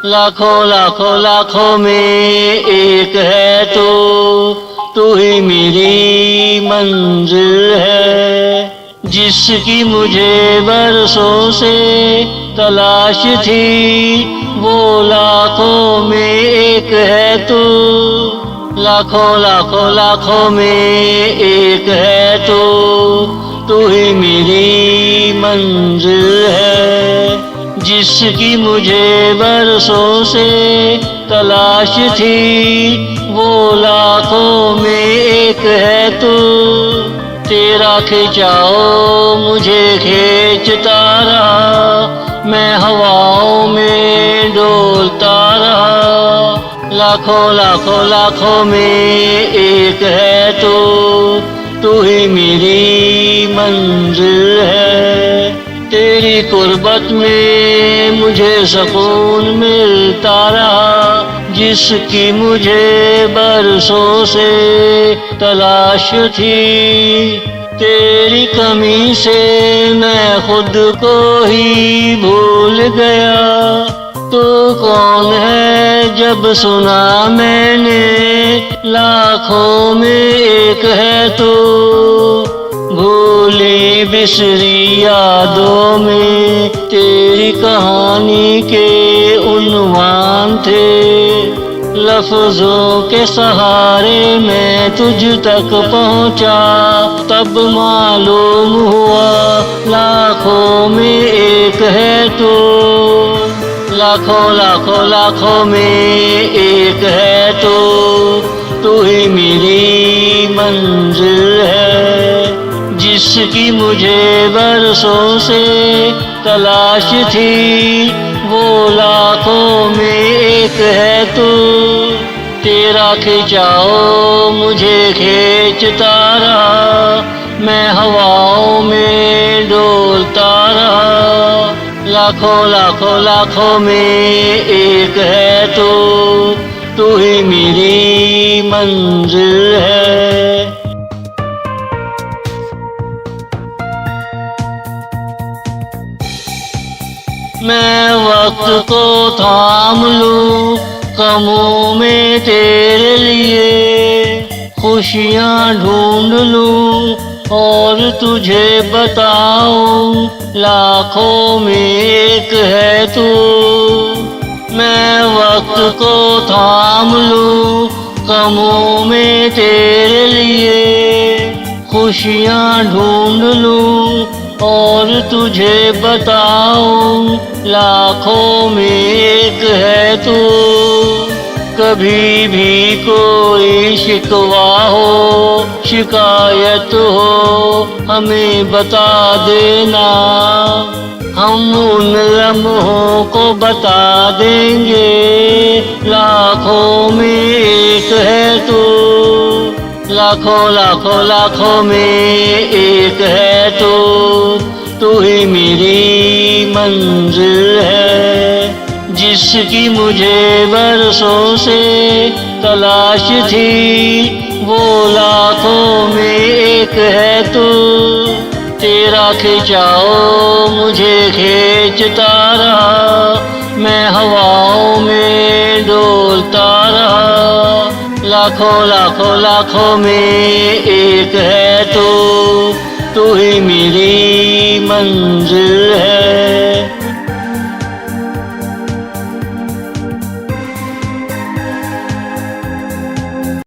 लाखों लाखों लाखों में एक है तू ही मेरी मंजिल है। जिसकी मुझे बरसों से तलाश थी, वो लाखों में एक है तू। लाखों लाखों लाखों में एक है तू ही मेरी मंजिल है। जिसकी मुझे बरसों से तलाश थी, वो लाखों में एक है तू। तेरा खिंचाओ मुझे खींचता रहा, मैं हवाओं में डोलता रहा। लाखों लाखों लाखों में एक है तू ही मेरी मंजिल है। तेरी कुर्बत में मुझे सुकून मिलता रहा, जिसकी मुझे बरसों से तलाश थी। तेरी कमी से मैं खुद को ही भूल गया। तू कौन है जब सुना मैंने, लाखों में एक है तू। भूली बिसरी यादों में तेरी कहानी के उन्वान थे। लफ्जों के सहारे मैं तुझ तक पहुंचा, तब मालूम हुआ लाखों में एक है तू। लाखों लाखों लाखों में एक है तू ही मेरी मंजिल है। जिसकी मुझे बरसों से तलाश थी, वो लाखों में एक है तू। तेरा खिंचाओ मुझे खींचता रहा, मैं हवाओं में डोलता रहा। लाखों लाखों लाखों में एक है तू ही मेरी मंजिल है। मैं वक्त को थाम लूं गमों में तेरे लिए, खुशियाँ ढूंढ लूं और तुझे बताऊं लाखों में एक है तू। मैं वक्त को थाम लूं गमों में तेरे लिए, खुशियाँ ढूंढ लूं और तुझे बताऊं लाखों में एक है तू। कभी भी कोई शिकवा हो, शिकायत हो, हमें बता देना। हम उन लम्हों को बता देंगे, लाखों में एक है तू। लाखों लाखों लाखों में एक है तू ही मेरी मंजिल है। जिसकी मुझे बरसों से तलाश थी, वो लाखों में एक है तू। तेरा खिंचाओ मुझे खींचता रहा, मैं हवाओं में डोलता रहा। लाखों लाखों लाखों में एक है तू ही मेरी मंजिल है।